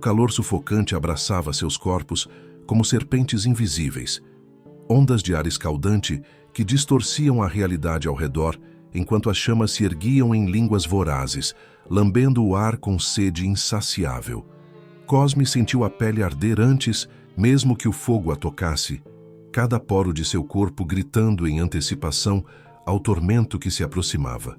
calor sufocante abraçava seus corpos como serpentes invisíveis, ondas de ar escaldante que distorciam a realidade ao redor, enquanto as chamas se erguiam em línguas vorazes, lambendo o ar com sede insaciável. Cosme sentiu a pele arder antes, mesmo que o fogo a tocasse, cada poro de seu corpo gritando em antecipação ao tormento que se aproximava.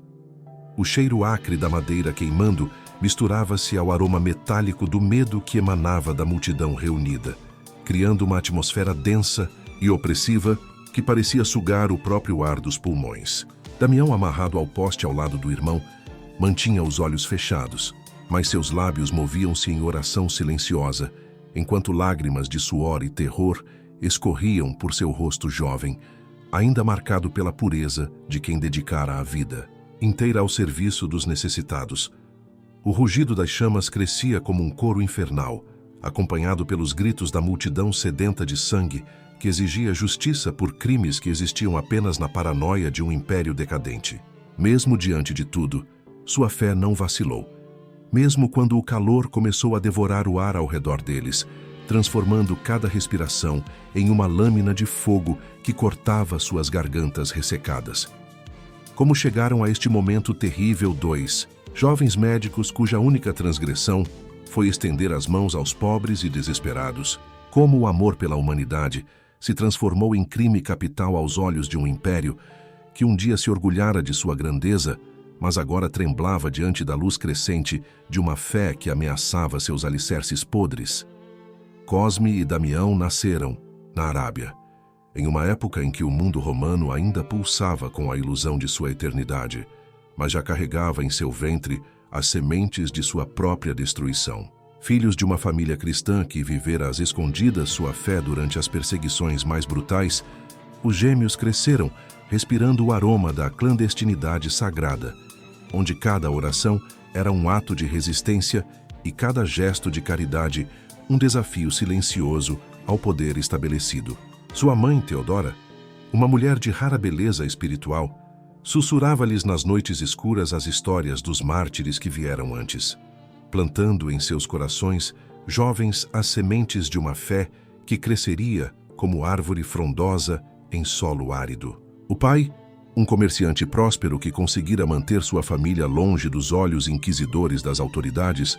O cheiro acre da madeira queimando misturava-se ao aroma metálico do medo que emanava da multidão reunida, criando uma atmosfera densa e opressiva que parecia sugar o próprio ar dos pulmões. Damião, amarrado ao poste ao lado do irmão, mantinha os olhos fechados, mas seus lábios moviam-se em oração silenciosa, enquanto lágrimas de suor e terror escorriam por seu rosto jovem, ainda marcado pela pureza de quem dedicara a vida inteira ao serviço dos necessitados. O rugido das chamas crescia como um coro infernal, acompanhado pelos gritos da multidão sedenta de sangue que exigia justiça por crimes que existiam apenas na paranoia de um império decadente. Mesmo diante de tudo, sua fé não vacilou. Mesmo quando o calor começou a devorar o ar ao redor deles, transformando cada respiração em uma lâmina de fogo que cortava suas gargantas ressecadas. Como chegaram a este momento terrível dois jovens médicos cuja única transgressão foi estender as mãos aos pobres e desesperados? Como o amor pela humanidade se transformou em crime capital aos olhos de um império que um dia se orgulhara de sua grandeza, mas agora tremblava diante da luz crescente de uma fé que ameaçava seus alicerces podres? Cosme e Damião nasceram na Arábia, em uma época em que o mundo romano ainda pulsava com a ilusão de sua eternidade, mas já carregava em seu ventre as sementes de sua própria destruição. Filhos de uma família cristã que vivera às escondidas sua fé durante as perseguições mais brutais, os gêmeos cresceram respirando o aroma da clandestinidade sagrada, onde cada oração era um ato de resistência e cada gesto de caridade um desafio silencioso ao poder estabelecido. Sua mãe, Teodora, uma mulher de rara beleza espiritual, sussurrava-lhes nas noites escuras as histórias dos mártires que vieram antes, plantando em seus corações jovens as sementes de uma fé que cresceria como árvore frondosa em solo árido. O pai, um comerciante próspero que conseguira manter sua família longe dos olhos inquisidores das autoridades,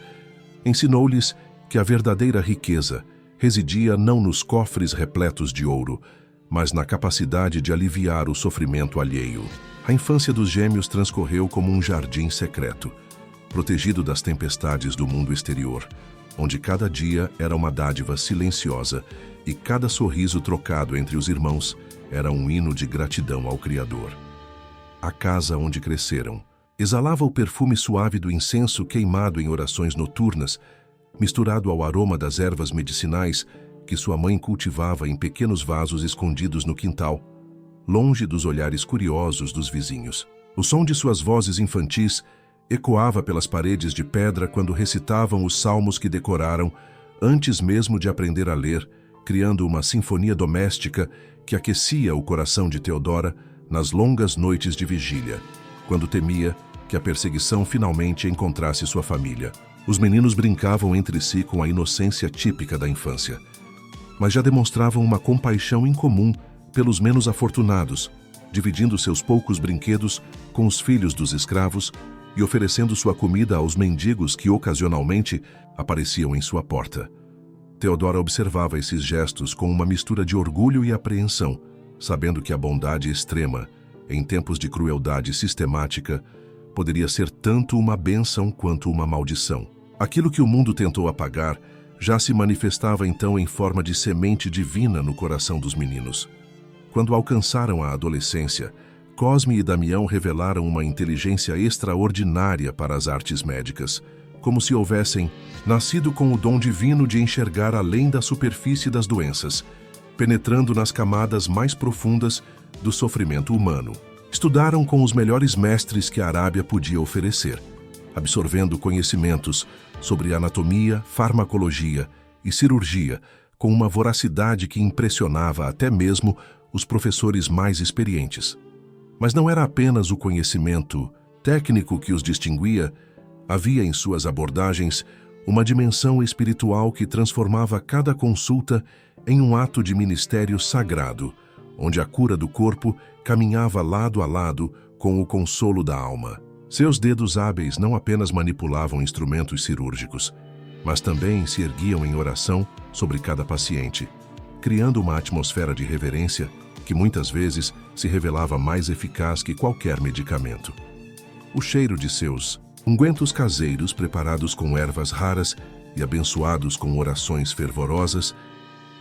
ensinou-lhes que a verdadeira riqueza residia não nos cofres repletos de ouro, mas na capacidade de aliviar o sofrimento alheio. A infância dos gêmeos transcorreu como um jardim secreto, protegido das tempestades do mundo exterior, onde cada dia era uma dádiva silenciosa e cada sorriso trocado entre os irmãos era um hino de gratidão ao Criador. A casa onde cresceram exalava o perfume suave do incenso queimado em orações noturnas, misturado ao aroma das ervas medicinais que sua mãe cultivava em pequenos vasos escondidos no quintal, longe dos olhares curiosos dos vizinhos. O som de suas vozes infantis ecoava pelas paredes de pedra quando recitavam os salmos que decoraram antes mesmo de aprender a ler, criando uma sinfonia doméstica que aquecia o coração de Teodora nas longas noites de vigília, quando temia que a perseguição finalmente encontrasse sua família. Os meninos brincavam entre si com a inocência típica da infância, mas já demonstravam uma compaixão incomum pelos menos afortunados, dividindo seus poucos brinquedos com os filhos dos escravos e oferecendo sua comida aos mendigos que ocasionalmente apareciam em sua porta. Teodora observava esses gestos com uma mistura de orgulho e apreensão, sabendo que a bondade extrema, em tempos de crueldade sistemática, poderia ser tanto uma bênção quanto uma maldição. Aquilo que o mundo tentou apagar já se manifestava então em forma de semente divina no coração dos meninos. Quando alcançaram a adolescência, Cosme e Damião revelaram uma inteligência extraordinária para as artes médicas, como se houvessem nascido com o dom divino de enxergar além da superfície das doenças, penetrando nas camadas mais profundas do sofrimento humano. Estudaram com os melhores mestres que a Arábia podia oferecer, absorvendo conhecimentos sobre anatomia, farmacologia e cirurgia com uma voracidade que impressionava até mesmo os professores mais experientes. Mas não era apenas o conhecimento técnico que os distinguia, havia em suas abordagens uma dimensão espiritual que transformava cada consulta em um ato de ministério sagrado, onde a cura do corpo caminhava lado a lado com o consolo da alma. Seus dedos hábeis não apenas manipulavam instrumentos cirúrgicos, mas também se erguiam em oração sobre cada paciente, criando uma atmosfera de reverência que muitas vezes se revelava mais eficaz que qualquer medicamento. O cheiro de seus ungüentos caseiros preparados com ervas raras e abençoados com orações fervorosas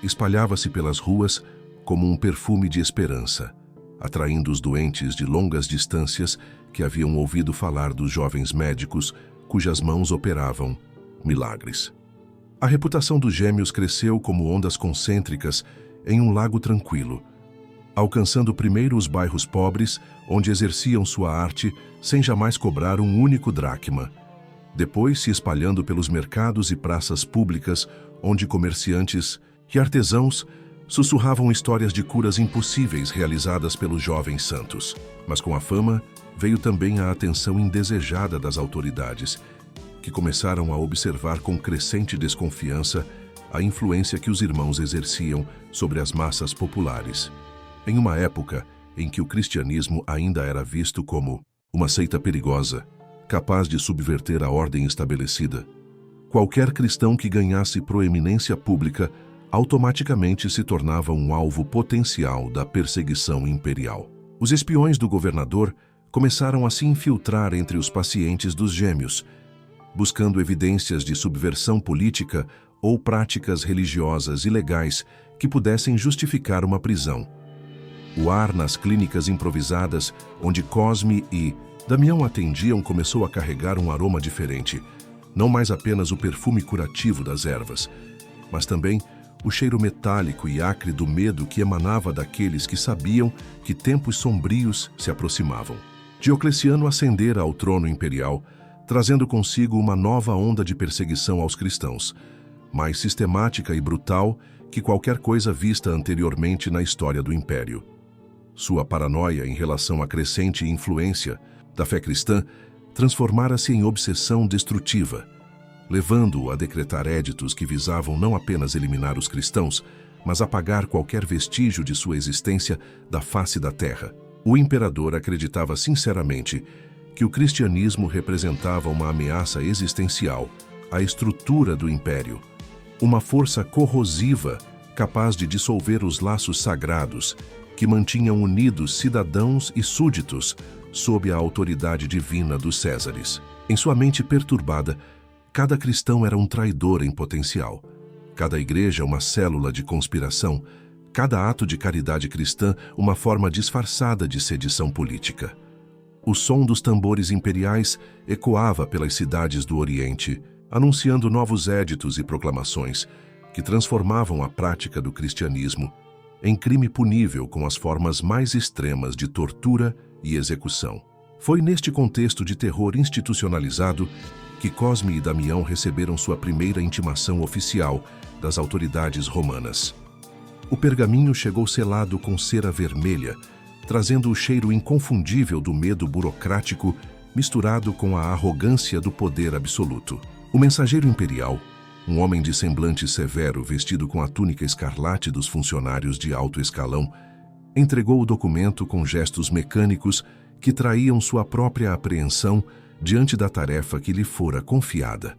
espalhava-se pelas ruas como um perfume de esperança, atraindo os doentes de longas distâncias que haviam ouvido falar dos jovens médicos cujas mãos operavam milagres. A reputação dos gêmeos cresceu como ondas concêntricas em um lago tranquilo, alcançando primeiro os bairros pobres, onde exerciam sua arte sem jamais cobrar um único dracma. Depois se espalhando pelos mercados e praças públicas, onde comerciantes e artesãos sussurravam histórias de curas impossíveis realizadas pelos jovens santos. Mas com a fama veio também a atenção indesejada das autoridades, que começaram a observar com crescente desconfiança a influência que os irmãos exerciam sobre as massas populares. Em uma época em que o cristianismo ainda era visto como uma seita perigosa, capaz de subverter a ordem estabelecida, qualquer cristão que ganhasse proeminência pública automaticamente se tornava um alvo potencial da perseguição imperial. Os espiões do governador começaram a se infiltrar entre os pacientes dos gêmeos, buscando evidências de subversão política ou práticas religiosas ilegais que pudessem justificar uma prisão. O ar nas clínicas improvisadas, onde Cosme e Damião atendiam, começou a carregar um aroma diferente, não mais apenas o perfume curativo das ervas, mas também o cheiro metálico e acre do medo que emanava daqueles que sabiam que tempos sombrios se aproximavam. Diocleciano ascendera ao trono imperial, trazendo consigo uma nova onda de perseguição aos cristãos, mais sistemática e brutal que qualquer coisa vista anteriormente na história do império. Sua paranoia em relação à crescente influência da fé cristã transformara-se em obsessão destrutiva, levando-o a decretar éditos que visavam não apenas eliminar os cristãos, mas apagar qualquer vestígio de sua existência da face da terra. O imperador acreditava sinceramente que o cristianismo representava uma ameaça existencial à estrutura do império, uma força corrosiva capaz de dissolver os laços sagrados que mantinham unidos cidadãos e súditos sob a autoridade divina dos Césares. Em sua mente perturbada, cada cristão era um traidor em potencial, cada igreja uma célula de conspiração, cada ato de caridade cristã uma forma disfarçada de sedição política. O som dos tambores imperiais ecoava pelas cidades do Oriente, anunciando novos éditos e proclamações que transformavam a prática do cristianismo em crime punível com as formas mais extremas de tortura e execução. Foi neste contexto de terror institucionalizado que Cosme e Damião receberam sua primeira intimação oficial das autoridades romanas. O pergaminho chegou selado com cera vermelha, trazendo o cheiro inconfundível do medo burocrático misturado com a arrogância do poder absoluto. O mensageiro imperial, um homem de semblante severo vestido com a túnica escarlate dos funcionários de alto escalão, entregou o documento com gestos mecânicos que traíam sua própria apreensão diante da tarefa que lhe fora confiada.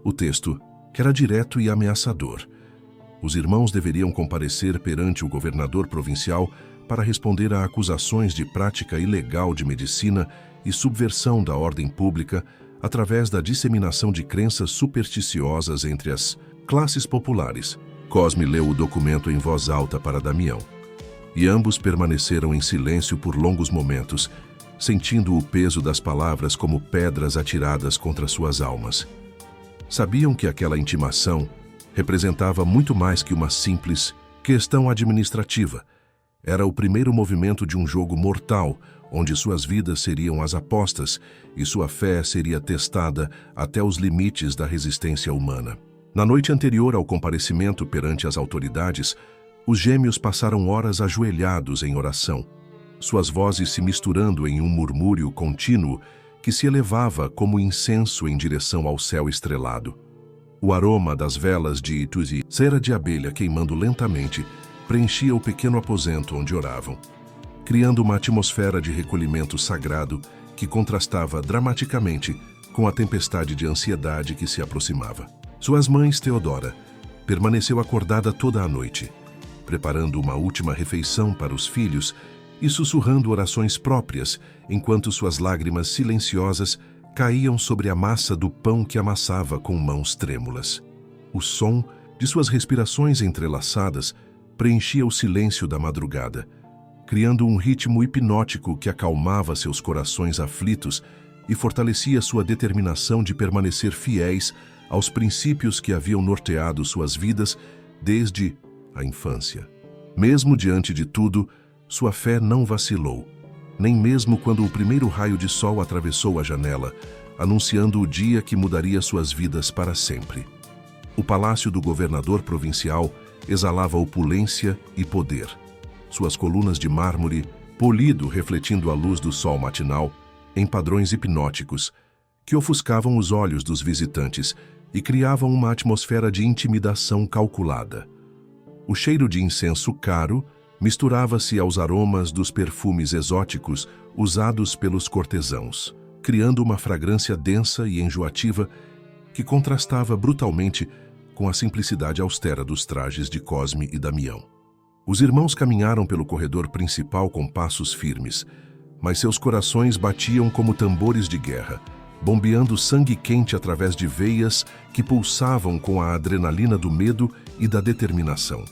O texto era direto e ameaçador. Os irmãos deveriam comparecer perante o governador provincial para responder a acusações de prática ilegal de medicina e subversão da ordem pública através da disseminação de crenças supersticiosas entre as classes populares. Cosme leu o documento em voz alta para Damião, e ambos permaneceram em silêncio por longos momentos, sentindo o peso das palavras como pedras atiradas contra suas almas. Sabiam que aquela intimação representava muito mais que uma simples questão administrativa. Era o primeiro movimento de um jogo mortal, onde suas vidas seriam as apostas e sua fé seria testada até os limites da resistência humana. Na noite anterior ao comparecimento perante as autoridades, os gêmeos passaram horas ajoelhados em oração, suas vozes se misturando em um murmúrio contínuo que se elevava como incenso em direção ao céu estrelado. O aroma das velas de Ituzi, cera de abelha queimando lentamente, preenchia o pequeno aposento onde oravam, criando uma atmosfera de recolhimento sagrado que contrastava dramaticamente com a tempestade de ansiedade que se aproximava. Suas mães, Theodora, permaneceu acordada toda a noite, preparando uma última refeição para os filhos e sussurrando orações próprias, enquanto suas lágrimas silenciosas caíam sobre a massa do pão que amassava com mãos trêmulas. O som de suas respirações entrelaçadas preenchia o silêncio da madrugada, criando um ritmo hipnótico que acalmava seus corações aflitos e fortalecia sua determinação de permanecer fiéis aos princípios que haviam norteado suas vidas desde a infância. Mesmo diante de tudo, sua fé não vacilou, nem mesmo quando o primeiro raio de sol atravessou a janela, anunciando o dia que mudaria suas vidas para sempre. O palácio do governador provincial exalava opulência e poder. Suas colunas de mármore, polido refletindo a luz do sol matinal, em padrões hipnóticos, que ofuscavam os olhos dos visitantes e criavam uma atmosfera de intimidação calculada. O cheiro de incenso caro misturava-se aos aromas dos perfumes exóticos usados pelos cortesãos, criando uma fragrância densa e enjoativa que contrastava brutalmente com a simplicidade austera dos trajes de Cosme e Damião. Os irmãos caminharam pelo corredor principal com passos firmes, mas seus corações batiam como tambores de guerra, bombeando sangue quente através de veias que pulsavam com a adrenalina do medo e da determinação.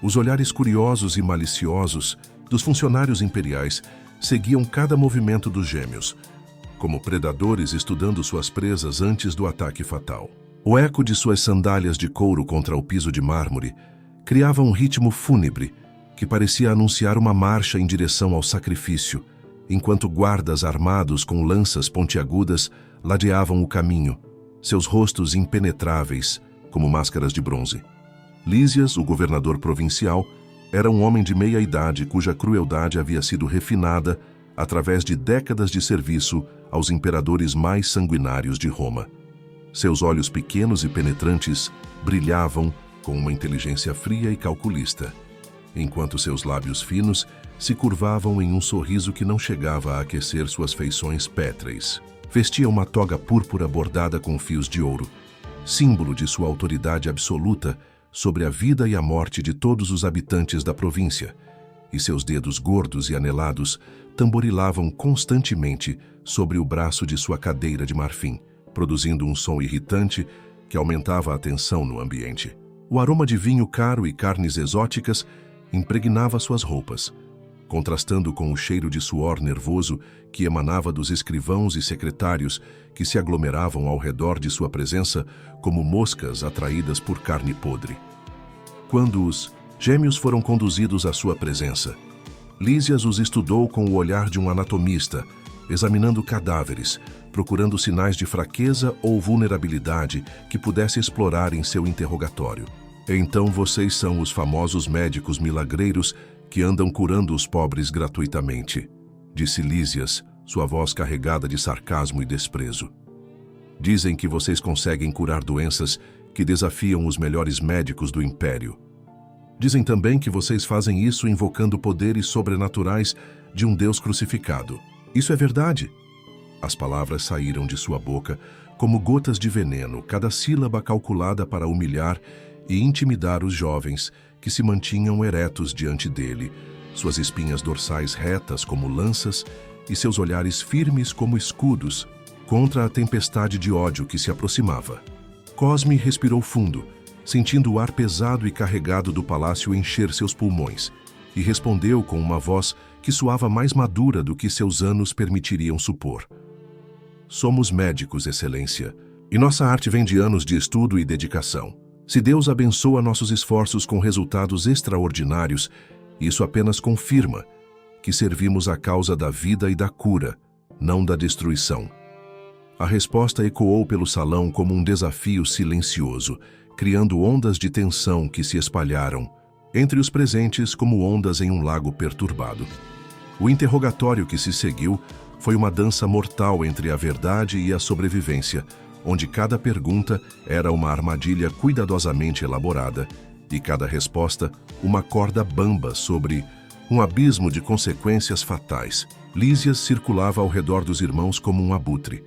Os olhares curiosos e maliciosos dos funcionários imperiais seguiam cada movimento dos gêmeos, como predadores estudando suas presas antes do ataque fatal. O eco de suas sandálias de couro contra o piso de mármore criava um ritmo fúnebre que parecia anunciar uma marcha em direção ao sacrifício, enquanto guardas armados com lanças pontiagudas ladeavam o caminho, seus rostos impenetráveis como máscaras de bronze. Lísias, o governador provincial, era um homem de meia idade cuja crueldade havia sido refinada através de décadas de serviço aos imperadores mais sanguinários de Roma. Seus olhos pequenos e penetrantes brilhavam com uma inteligência fria e calculista, enquanto seus lábios finos se curvavam em um sorriso que não chegava a aquecer suas feições pétreas. Vestia uma toga púrpura bordada com fios de ouro, símbolo de sua autoridade absoluta sobre a vida e a morte de todos os habitantes da província, e seus dedos gordos e anelados tamborilavam constantemente sobre o braço de sua cadeira de marfim, produzindo um som irritante que aumentava a tensão no ambiente. O aroma de vinho caro e carnes exóticas impregnava suas roupas, contrastando com o cheiro de suor nervoso que emanava dos escrivãos e secretários que se aglomeravam ao redor de sua presença como moscas atraídas por carne podre. Quando os gêmeos foram conduzidos à sua presença, Lísias os estudou com o olhar de um anatomista, examinando cadáveres, procurando sinais de fraqueza ou vulnerabilidade que pudesse explorar em seu interrogatório. Então vocês são os famosos médicos milagreiros que andam curando os pobres gratuitamente, disse Lísias, sua voz carregada de sarcasmo e desprezo. Dizem que vocês conseguem curar doenças que desafiam os melhores médicos do Império. Dizem também que vocês fazem isso invocando poderes sobrenaturais de um Deus crucificado. Isso é verdade? As palavras saíram de sua boca como gotas de veneno, cada sílaba calculada para humilhar e intimidar os jovens que se mantinham eretos diante dele, suas espinhas dorsais retas como lanças e seus olhares firmes como escudos contra a tempestade de ódio que se aproximava. Cosme respirou fundo, sentindo o ar pesado e carregado do palácio encher seus pulmões, e respondeu com uma voz que soava mais madura do que seus anos permitiriam supor. Somos médicos, Excelência, e nossa arte vem de anos de estudo e dedicação. Se Deus abençoa nossos esforços com resultados extraordinários, isso apenas confirma que servimos a causa da vida e da cura, não da destruição. A resposta ecoou pelo salão como um desafio silencioso, criando ondas de tensão que se espalharam entre os presentes como ondas em um lago perturbado. O interrogatório que se seguiu foi uma dança mortal entre a verdade e a sobrevivência, onde cada pergunta era uma armadilha cuidadosamente elaborada e cada resposta uma corda bamba sobre um abismo de consequências fatais. Lísias circulava ao redor dos irmãos como um abutre,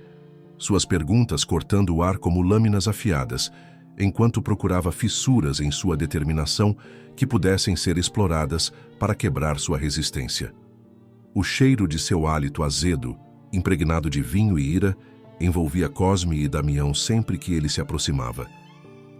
suas perguntas cortando o ar como lâminas afiadas, enquanto procurava fissuras em sua determinação que pudessem ser exploradas para quebrar sua resistência. O cheiro de seu hálito azedo, impregnado de vinho e ira, envolvia Cosme e Damião sempre que ele se aproximava,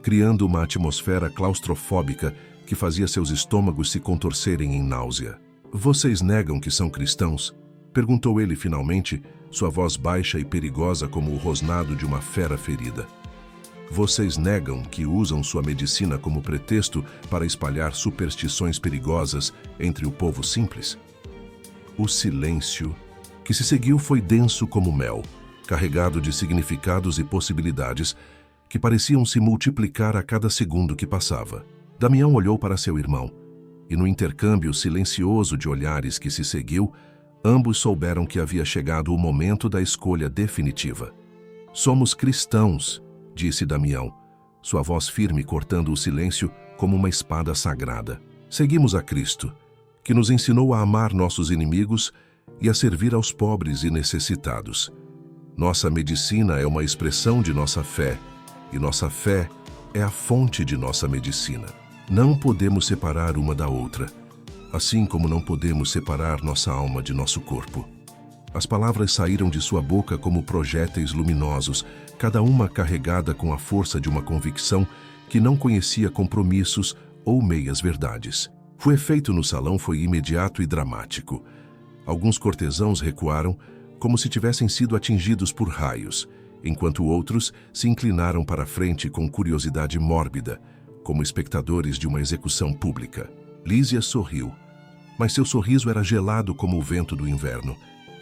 criando uma atmosfera claustrofóbica que fazia seus estômagos se contorcerem em náusea. "Vocês negam que são cristãos?" perguntou ele finalmente, sua voz baixa e perigosa como o rosnado de uma fera ferida. "Vocês negam que usam sua medicina como pretexto para espalhar superstições perigosas entre o povo simples?" O silêncio que se seguiu foi denso como mel, carregado de significados e possibilidades que pareciam se multiplicar a cada segundo que passava. Damião olhou para seu irmão, e no intercâmbio silencioso de olhares que se seguiu, ambos souberam que havia chegado o momento da escolha definitiva. "Somos cristãos", disse Damião, sua voz firme cortando o silêncio como uma espada sagrada. "Seguimos a Cristo, que nos ensinou a amar nossos inimigos e a servir aos pobres e necessitados. Nossa medicina é uma expressão de nossa fé, e nossa fé é a fonte de nossa medicina. Não podemos separar uma da outra, assim como não podemos separar nossa alma de nosso corpo." As palavras saíram de sua boca como projéteis luminosos, cada uma carregada com a força de uma convicção que não conhecia compromissos ou meias-verdades. O efeito no salão foi imediato e dramático. Alguns cortesãos recuaram, como se tivessem sido atingidos por raios, enquanto outros se inclinaram para a frente com curiosidade mórbida, como espectadores de uma execução pública. Lísias sorriu, mas seu sorriso era gelado como o vento do inverno,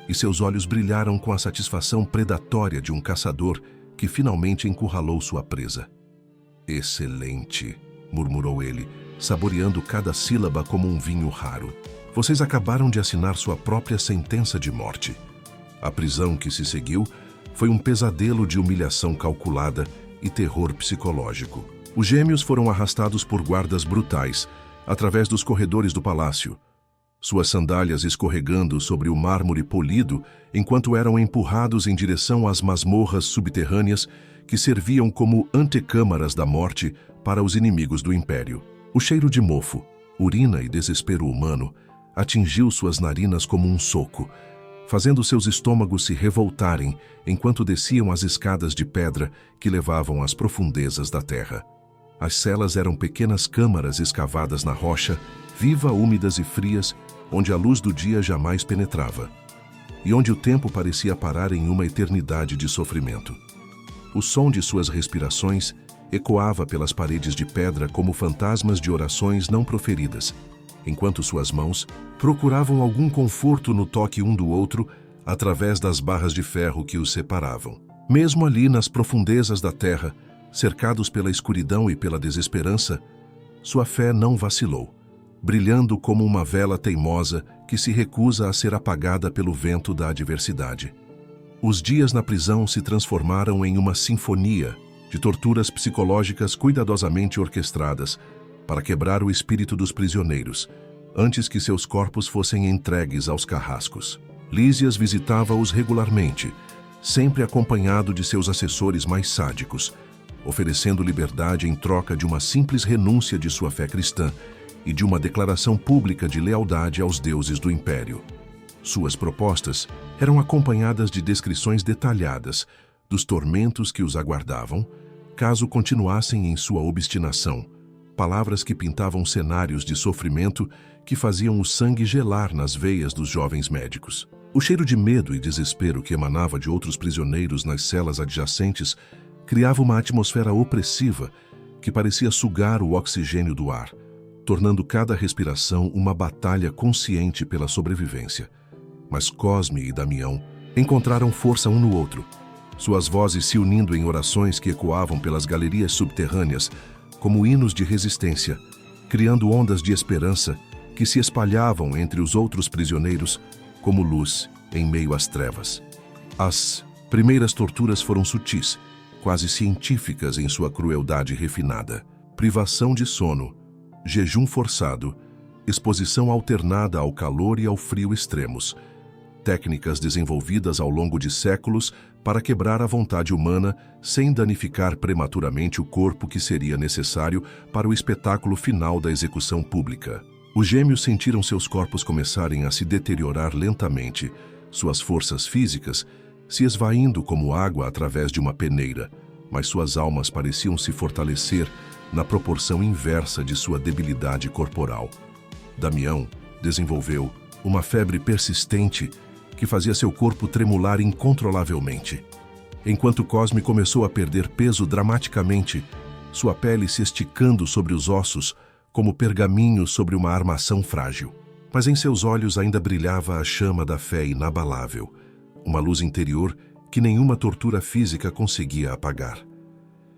e seus olhos brilharam com a satisfação predatória de um caçador que finalmente encurralou sua presa. "Excelente", murmurou ele, saboreando cada sílaba como um vinho raro. "Vocês acabaram de assinar sua própria sentença de morte." A prisão que se seguiu foi um pesadelo de humilhação calculada e terror psicológico. Os gêmeos foram arrastados por guardas brutais, através dos corredores do palácio, suas sandálias escorregando sobre o mármore polido enquanto eram empurrados em direção às masmorras subterrâneas que serviam como antecâmaras da morte para os inimigos do Império. O cheiro de mofo, urina e desespero humano atingiu suas narinas como um soco, fazendo seus estômagos se revoltarem enquanto desciam as escadas de pedra que levavam às profundezas da terra. As celas eram pequenas câmaras escavadas na rocha, viva, úmidas e frias, onde a luz do dia jamais penetrava, e onde o tempo parecia parar em uma eternidade de sofrimento. O som de suas respirações ecoava pelas paredes de pedra como fantasmas de orações não proferidas, enquanto suas mãos procuravam algum conforto no toque um do outro através das barras de ferro que os separavam. Mesmo ali nas profundezas da terra, cercados pela escuridão e pela desesperança, sua fé não vacilou, brilhando como uma vela teimosa que se recusa a ser apagada pelo vento da adversidade. Os dias na prisão se transformaram em uma sinfonia de torturas psicológicas cuidadosamente orquestradas para quebrar o espírito dos prisioneiros, antes que seus corpos fossem entregues aos carrascos. Lísias visitava-os regularmente, sempre acompanhado de seus assessores mais sádicos, oferecendo liberdade em troca de uma simples renúncia de sua fé cristã e de uma declaração pública de lealdade aos deuses do Império. Suas propostas eram acompanhadas de descrições detalhadas dos tormentos que os aguardavam, caso continuassem em sua obstinação, palavras que pintavam cenários de sofrimento que faziam o sangue gelar nas veias dos jovens médicos. O cheiro de medo e desespero que emanava de outros prisioneiros nas celas adjacentes criava uma atmosfera opressiva que parecia sugar o oxigênio do ar, tornando cada respiração uma batalha consciente pela sobrevivência. Mas Cosme e Damião encontraram força um no outro, suas vozes se unindo em orações que ecoavam pelas galerias subterrâneas como hinos de resistência, criando ondas de esperança que se espalhavam entre os outros prisioneiros como luz em meio às trevas. As primeiras torturas foram sutis, quase científicas em sua crueldade refinada. Privação de sono, jejum forçado, exposição alternada ao calor e ao frio extremos. Técnicas desenvolvidas ao longo de séculos para quebrar a vontade humana sem danificar prematuramente o corpo que seria necessário para o espetáculo final da execução pública. Os gêmeos sentiram seus corpos começarem a se deteriorar lentamente, suas forças físicas se esvaindo como água através de uma peneira, mas suas almas pareciam se fortalecer na proporção inversa de sua debilidade corporal. Damião desenvolveu uma febre persistente que fazia seu corpo tremular incontrolavelmente. Enquanto Cosme começou a perder peso dramaticamente, sua pele se esticando sobre os ossos como pergaminho sobre uma armação frágil. Mas em seus olhos ainda brilhava a chama da fé inabalável, uma luz interior que nenhuma tortura física conseguia apagar.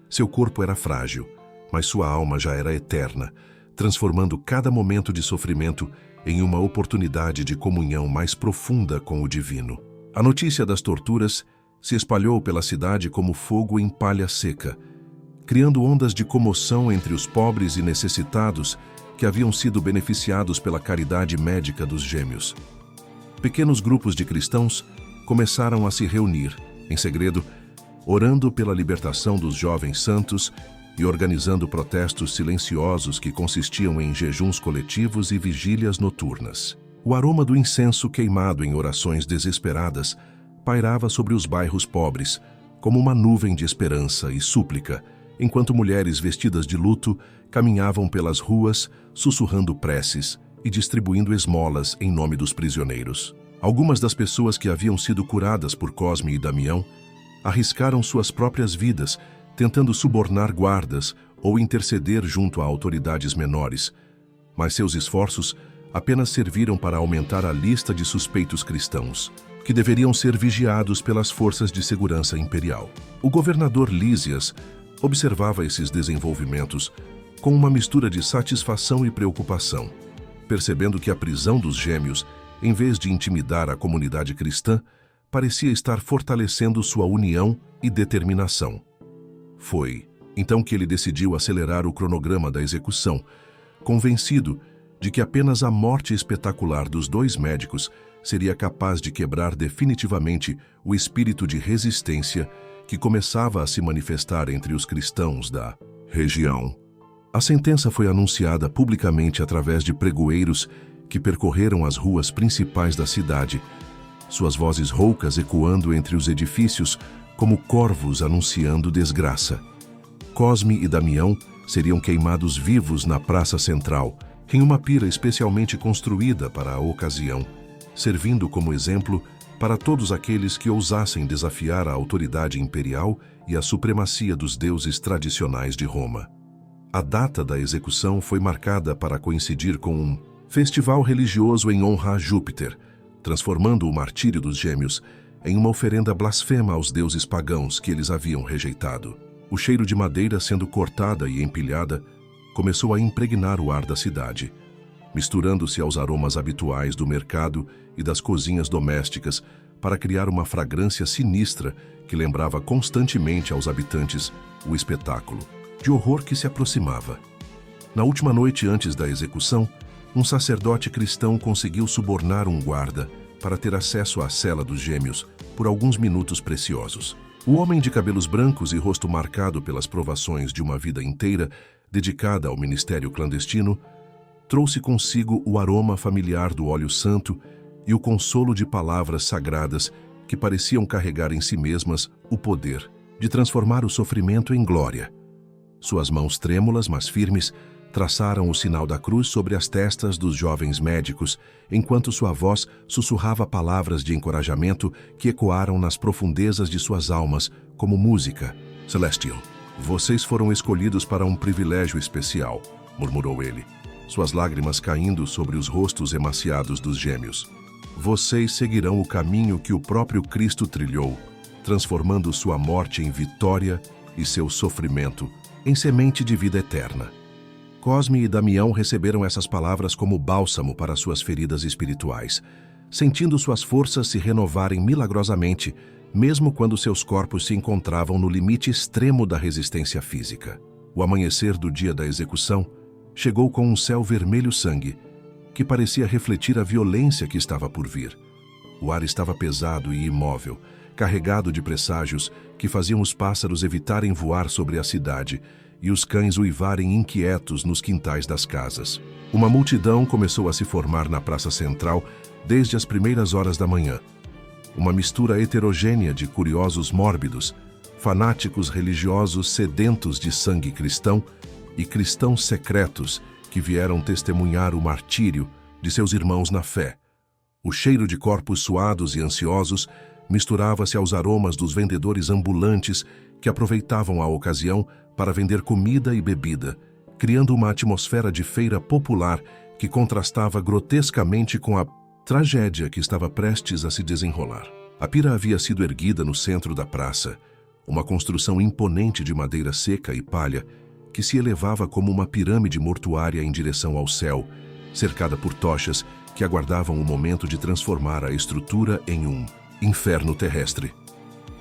Seu corpo era frágil, mas sua alma já era eterna, transformando cada momento de sofrimento em uma oportunidade de comunhão mais profunda com o divino. A notícia das torturas se espalhou pela cidade como fogo em palha seca, criando ondas de comoção entre os pobres e necessitados que haviam sido beneficiados pela caridade médica dos gêmeos. Pequenos grupos de cristãos começaram a se reunir, em segredo, orando pela libertação dos jovens santos e organizando protestos silenciosos que consistiam em jejuns coletivos e vigílias noturnas. O aroma do incenso queimado em orações desesperadas pairava sobre os bairros pobres, como uma nuvem de esperança e súplica, enquanto mulheres vestidas de luto caminhavam pelas ruas, sussurrando preces e distribuindo esmolas em nome dos prisioneiros. Algumas das pessoas que haviam sido curadas por Cosme e Damião arriscaram suas próprias vidas, tentando subornar guardas ou interceder junto a autoridades menores, mas seus esforços apenas serviram para aumentar a lista de suspeitos cristãos, que deveriam ser vigiados pelas forças de segurança imperial. O governador Lísias observava esses desenvolvimentos com uma mistura de satisfação e preocupação, percebendo que a prisão dos gêmeos, em vez de intimidar a comunidade cristã, parecia estar fortalecendo sua união e determinação. Foi então que ele decidiu acelerar o cronograma da execução, convencido de que apenas a morte espetacular dos dois médicos seria capaz de quebrar definitivamente o espírito de resistência que começava a se manifestar entre os cristãos da região. A sentença foi anunciada publicamente através de pregoeiros que percorreram as ruas principais da cidade, suas vozes roucas ecoando entre os edifícios como corvos anunciando desgraça. Cosme e Damião seriam queimados vivos na praça central, em uma pira especialmente construída para a ocasião, servindo como exemplo para todos aqueles que ousassem desafiar a autoridade imperial e a supremacia dos deuses tradicionais de Roma. A data da execução foi marcada para coincidir com um festival religioso em honra a Júpiter, transformando o martírio dos gêmeos em uma oferenda blasfema aos deuses pagãos que eles haviam rejeitado. O cheiro de madeira sendo cortada e empilhada começou a impregnar o ar da cidade, misturando-se aos aromas habituais do mercado e das cozinhas domésticas para criar uma fragrância sinistra que lembrava constantemente aos habitantes o espetáculo de horror que se aproximava. Na última noite antes da execução, um sacerdote cristão conseguiu subornar um guarda para ter acesso à cela dos gêmeos por alguns minutos preciosos. O homem de cabelos brancos e rosto marcado pelas provações de uma vida inteira dedicada ao ministério clandestino, trouxe consigo o aroma familiar do óleo santo e o consolo de palavras sagradas que pareciam carregar em si mesmas o poder de transformar o sofrimento em glória. Suas mãos trêmulas, mas firmes, traçaram o sinal da cruz sobre as testas dos jovens médicos, enquanto sua voz sussurrava palavras de encorajamento que ecoaram nas profundezas de suas almas como música. Celestial, vocês foram escolhidos para um privilégio especial, murmurou ele, suas lágrimas caindo sobre os rostos emaciados dos gêmeos. Vocês seguirão o caminho que o próprio Cristo trilhou, transformando sua morte em vitória e seu sofrimento em semente de vida eterna. Cosme e Damião receberam essas palavras como bálsamo para suas feridas espirituais, sentindo suas forças se renovarem milagrosamente mesmo quando seus corpos se encontravam no limite extremo da resistência física. O amanhecer do dia da execução chegou com um céu vermelho sangue, que parecia refletir a violência que estava por vir. O ar estava pesado e imóvel, carregado de presságios que faziam os pássaros evitarem voar sobre a cidade e os cães uivarem inquietos nos quintais das casas. Uma multidão começou a se formar na praça central desde as primeiras horas da manhã. Uma mistura heterogênea de curiosos mórbidos, fanáticos religiosos sedentos de sangue cristão e cristãos secretos que vieram testemunhar o martírio de seus irmãos na fé. O cheiro de corpos suados e ansiosos misturava-se aos aromas dos vendedores ambulantes que aproveitavam a ocasião para vender comida e bebida, criando uma atmosfera de feira popular que contrastava grotescamente com a tragédia que estava prestes a se desenrolar. A pira havia sido erguida no centro da praça, uma construção imponente de madeira seca e palha que se elevava como uma pirâmide mortuária em direção ao céu, cercada por tochas que aguardavam o momento de transformar a estrutura em um inferno terrestre.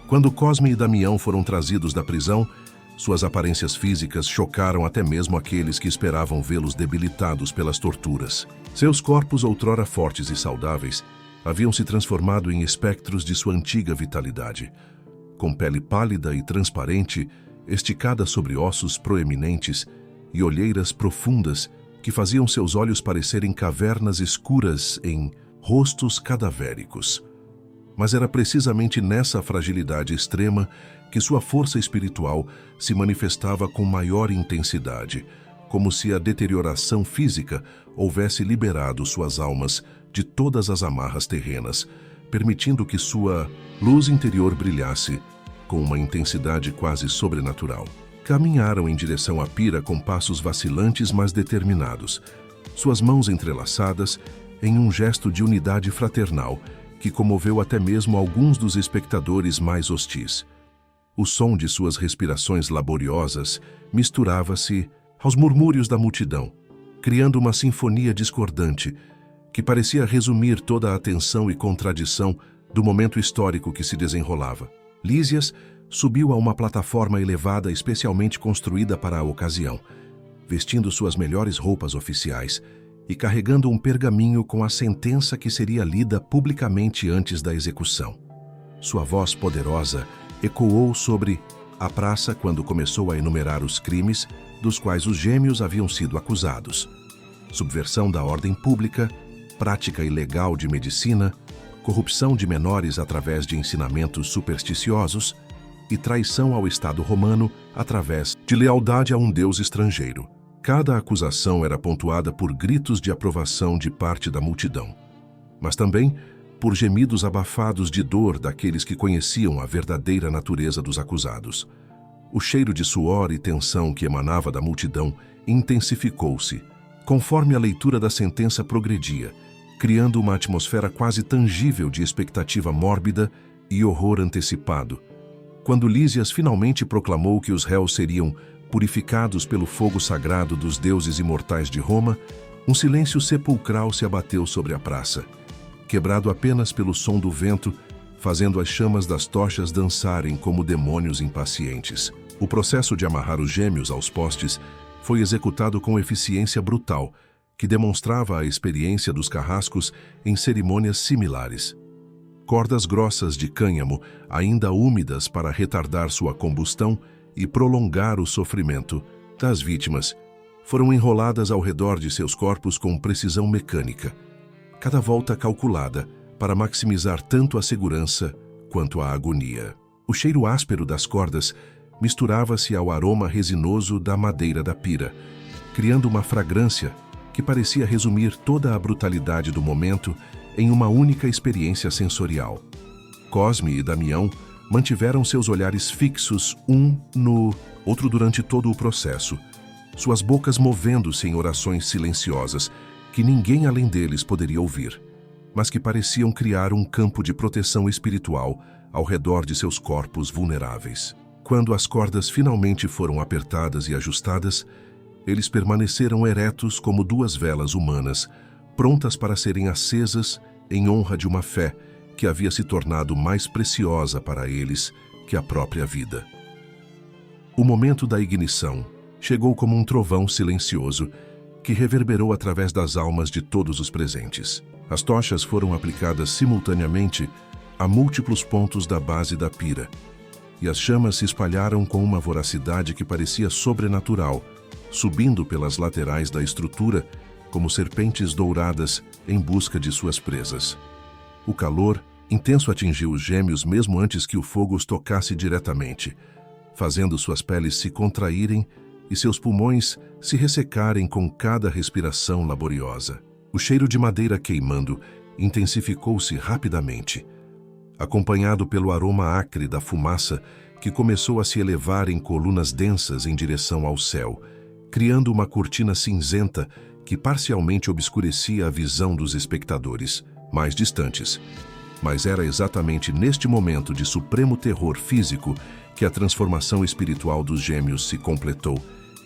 Quando Cosme e Damião foram trazidos da prisão, suas aparências físicas chocaram até mesmo aqueles que esperavam vê-los debilitados pelas torturas. Seus corpos, outrora fortes e saudáveis, haviam se transformado em espectros de sua antiga vitalidade. Com pele pálida e transparente, esticada sobre ossos proeminentes e olheiras profundas que faziam seus olhos parecerem cavernas escuras em rostos cadavéricos. Mas era precisamente nessa fragilidade extrema que sua força espiritual se manifestava com maior intensidade, como se a deterioração física houvesse liberado suas almas de todas as amarras terrenas, permitindo que sua luz interior brilhasse com uma intensidade quase sobrenatural. Caminharam em direção à pira com passos vacilantes, mas determinados, suas mãos entrelaçadas em um gesto de unidade fraternal que comoveu até mesmo alguns dos espectadores mais hostis. O som de suas respirações laboriosas misturava-se aos murmúrios da multidão, criando uma sinfonia discordante que parecia resumir toda a tensão e contradição do momento histórico que se desenrolava. Lísias subiu a uma plataforma elevada especialmente construída para a ocasião, vestindo suas melhores roupas oficiais e carregando um pergaminho com a sentença que seria lida publicamente antes da execução. Sua voz poderosa ecoou sobre a praça quando começou a enumerar os crimes dos quais os gêmeos haviam sido acusados: subversão da ordem pública, prática ilegal de medicina, corrupção de menores através de ensinamentos supersticiosos e traição ao Estado romano através de lealdade a um deus estrangeiro. Cada acusação era pontuada por gritos de aprovação de parte da multidão, mas também por gemidos abafados de dor daqueles que conheciam a verdadeira natureza dos acusados. O cheiro de suor e tensão que emanava da multidão intensificou-se, conforme a leitura da sentença progredia, criando uma atmosfera quase tangível de expectativa mórbida e horror antecipado. Quando Lísias finalmente proclamou que os réus seriam purificados pelo fogo sagrado dos deuses imortais de Roma, um silêncio sepulcral se abateu sobre a praça, quebrado apenas pelo som do vento, fazendo as chamas das tochas dançarem como demônios impacientes. O processo de amarrar os gêmeos aos postes foi executado com eficiência brutal, que demonstrava a experiência dos carrascos em cerimônias similares. Cordas grossas de cânhamo, ainda úmidas para retardar sua combustão e prolongar o sofrimento das vítimas, foram enroladas ao redor de seus corpos com precisão mecânica, cada volta calculada para maximizar tanto a segurança quanto a agonia. O cheiro áspero das cordas misturava-se ao aroma resinoso da madeira da pira, criando uma fragrância que parecia resumir toda a brutalidade do momento em uma única experiência sensorial. Cosme e Damião mantiveram seus olhares fixos um no outro durante todo o processo, suas bocas movendo-se em orações silenciosas que ninguém além deles poderia ouvir, mas que pareciam criar um campo de proteção espiritual ao redor de seus corpos vulneráveis. Quando as cordas finalmente foram apertadas e ajustadas, eles permaneceram eretos como duas velas humanas, prontas para serem acesas em honra de uma fé que havia se tornado mais preciosa para eles que a própria vida. O momento da ignição chegou como um trovão silencioso que reverberou através das almas de todos os presentes. As tochas foram aplicadas simultaneamente a múltiplos pontos da base da pira, e as chamas se espalharam com uma voracidade que parecia sobrenatural, subindo pelas laterais da estrutura como serpentes douradas em busca de suas presas. O calor intenso atingiu os gêmeos mesmo antes que o fogo os tocasse diretamente, fazendo suas peles se contraírem e seus pulmões se ressecarem com cada respiração laboriosa. O cheiro de madeira queimando intensificou-se rapidamente, acompanhado pelo aroma acre da fumaça que começou a se elevar em colunas densas em direção ao céu, criando uma cortina cinzenta que parcialmente obscurecia a visão dos espectadores mais distantes. Mas era exatamente neste momento de supremo terror físico que a transformação espiritual dos gêmeos se completou,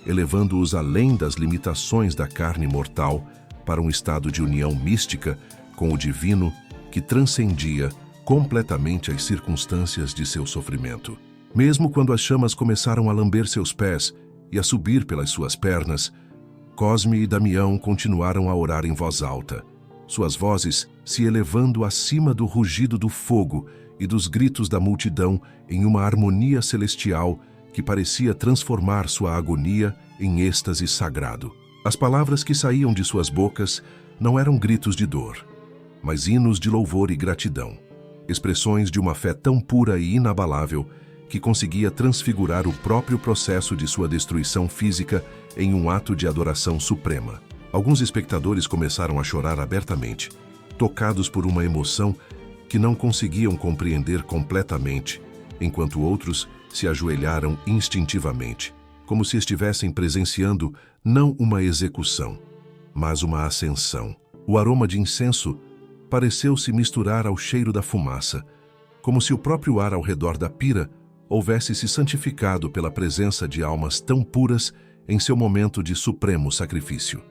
elevando-os além das limitações da carne mortal para um estado de união mística com o divino que transcendia completamente as circunstâncias de seu sofrimento. Mesmo quando as chamas começaram a lamber seus pés e a subir pelas suas pernas, Cosme e Damião continuaram a orar em voz alta, suas vozes se elevando acima do rugido do fogo e dos gritos da multidão em uma harmonia celestial que parecia transformar sua agonia em êxtase sagrado. As palavras que saíam de suas bocas não eram gritos de dor, mas hinos de louvor e gratidão, expressões de uma fé tão pura e inabalável que conseguia transfigurar o próprio processo de sua destruição física em um ato de adoração suprema. Alguns espectadores começaram a chorar abertamente, tocados por uma emoção que não conseguiam compreender completamente, enquanto outros se ajoelharam instintivamente, como se estivessem presenciando não uma execução, mas uma ascensão. O aroma de incenso pareceu se misturar ao cheiro da fumaça, como se o próprio ar ao redor da pira houvesse se santificado pela presença de almas tão puras em seu momento de supremo sacrifício.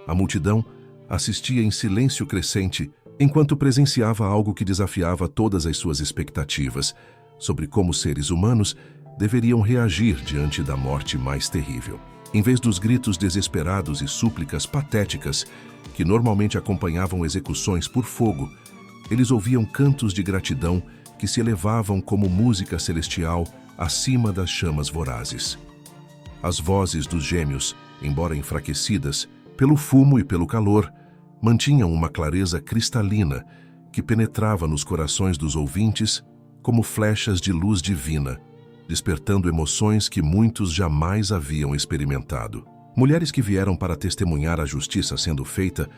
A multidão assistia em silêncio crescente enquanto presenciava algo que desafiava todas as suas expectativas sobre como seres humanos deveriam reagir diante da morte mais terrível. Em vez dos gritos desesperados e súplicas patéticas que normalmente acompanhavam execuções por fogo, eles ouviam cantos de gratidão que se elevavam como música celestial acima das chamas vorazes. As vozes dos gêmeos, embora enfraquecidas pelo fumo e pelo calor, mantinham uma clareza cristalina que penetrava nos corações dos ouvintes como flechas de luz divina, despertando emoções que muitos jamais haviam experimentado. Mulheres que vieram para testemunhar a justiça sendo feita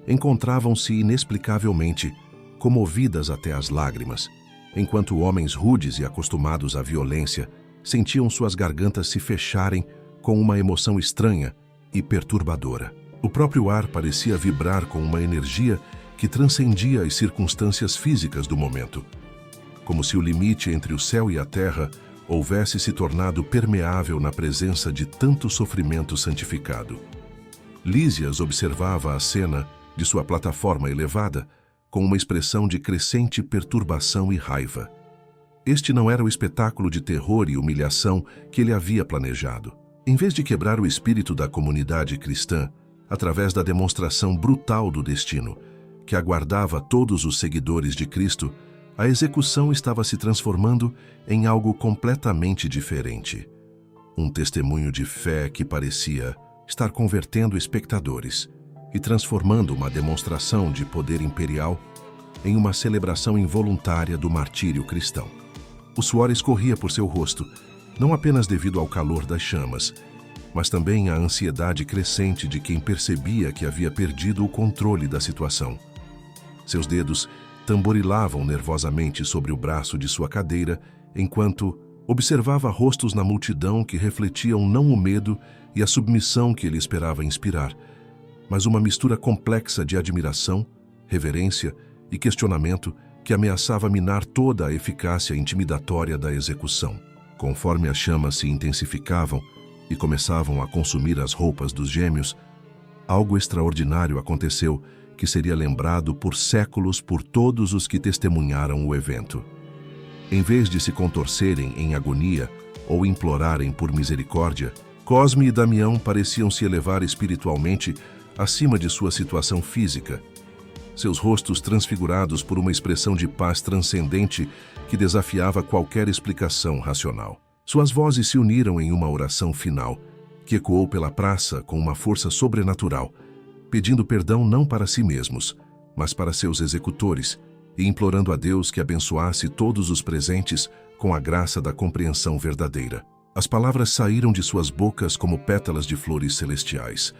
encontravam-se inexplicavelmente comovidas até as lágrimas, enquanto homens rudes e acostumados à violência sentiam suas gargantas se fecharem com uma emoção estranha e perturbadora. O próprio ar parecia vibrar com uma energia que transcendia as circunstâncias físicas do momento, como se o limite entre o céu e a terra houvesse se tornado permeável na presença de tanto sofrimento santificado. Lísias observava a cena de sua plataforma elevada com uma expressão de crescente perturbação e raiva. Este não era o espetáculo de terror e humilhação que ele havia planejado. Em vez de quebrar o espírito da comunidade cristã, através da demonstração brutal do destino, que aguardava todos os seguidores de Cristo, a execução estava se transformando em algo completamente diferente. Um testemunho de fé que parecia estar convertendo espectadores e transformando uma demonstração de poder imperial em uma celebração involuntária do martírio cristão. O suor escorria por seu rosto, não apenas devido ao calor das chamas, mas também à ansiedade crescente de quem percebia que havia perdido o controle da situação. Seus dedos tamborilavam nervosamente sobre o braço de sua cadeira, enquanto observava rostos na multidão que refletiam não o medo e a submissão que ele esperava inspirar, mas uma mistura complexa de admiração, reverência e questionamento que ameaçava minar toda a eficácia intimidatória da execução. Conforme as chamas se intensificavam e começavam a consumir as roupas dos gêmeos, algo extraordinário aconteceu que seria lembrado por séculos por todos os que testemunharam o evento. Em vez de se contorcerem em agonia ou implorarem por misericórdia, Cosme e Damião pareciam se elevar espiritualmente acima de sua situação física, seus rostos transfigurados por uma expressão de paz transcendente que desafiava qualquer explicação racional. Suas vozes se uniram em uma oração final, que ecoou pela praça com uma força sobrenatural, pedindo perdão não para si mesmos, mas para seus executores, e implorando a Deus que abençoasse todos os presentes com a graça da compreensão verdadeira. As palavras saíram de suas bocas como pétalas de flores celestiais,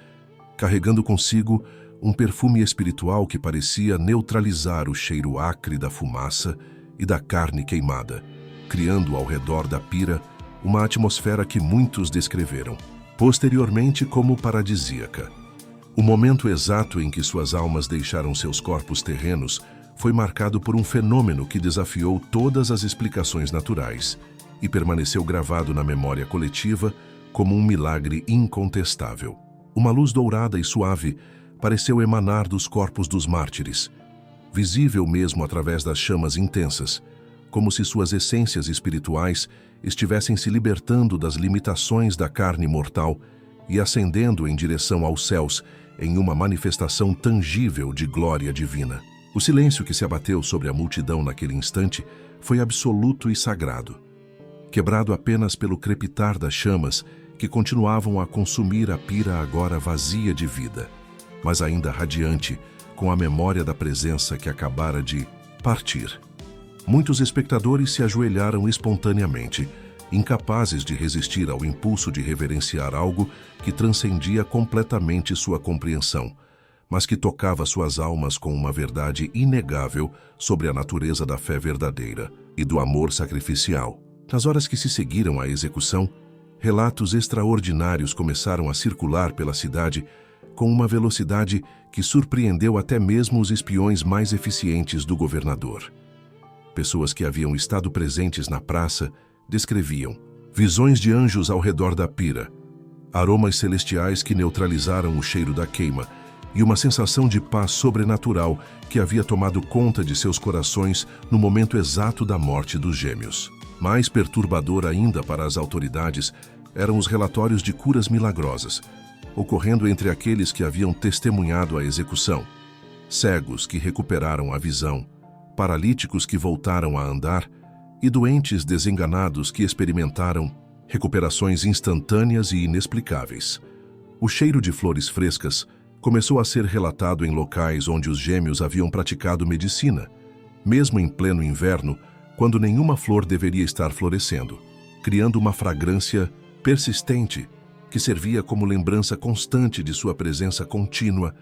carregando consigo um perfume espiritual que parecia neutralizar o cheiro acre da fumaça e da carne queimada, criando ao redor da pira uma atmosfera que muitos descreveram, posteriormente como paradisíaca. O momento exato em que suas almas deixaram seus corpos terrenos foi marcado por um fenômeno que desafiou todas as explicações naturais e permaneceu gravado na memória coletiva como um milagre incontestável. Uma luz dourada e suave pareceu emanar dos corpos dos mártires, visível mesmo através das chamas intensas, como se suas essências espirituais estivessem se libertando das limitações da carne mortal e ascendendo em direção aos céus em uma manifestação tangível de glória divina. O silêncio que se abateu sobre a multidão naquele instante foi absoluto e sagrado, quebrado apenas pelo crepitar das chamas que continuavam a consumir a pira agora vazia de vida, mas ainda radiante com a memória da presença que acabara de partir. Muitos espectadores se ajoelharam espontaneamente, incapazes de resistir ao impulso de reverenciar algo que transcendia completamente sua compreensão, mas que tocava suas almas com uma verdade inegável sobre a natureza da fé verdadeira e do amor sacrificial. Nas horas que se seguiram à execução, relatos extraordinários começaram a circular pela cidade com uma velocidade que surpreendeu até mesmo os espiões mais eficientes do governador. Pessoas que haviam estado presentes na praça descreviam visões de anjos ao redor da pira, aromas celestiais que neutralizaram o cheiro da queima e uma sensação de paz sobrenatural que havia tomado conta de seus corações no momento exato da morte dos gêmeos. Mais perturbador ainda para as autoridades eram os relatórios de curas milagrosas, ocorrendo entre aqueles que haviam testemunhado a execução, cegos que recuperaram a visão, paralíticos que voltaram a andar e doentes desenganados que experimentaram recuperações instantâneas e inexplicáveis. O cheiro de flores frescas começou a ser relatado em locais onde os gêmeos haviam praticado medicina, mesmo em pleno inverno, quando nenhuma flor deveria estar florescendo, criando uma fragrância persistente que servia como lembrança constante de sua presença contínua,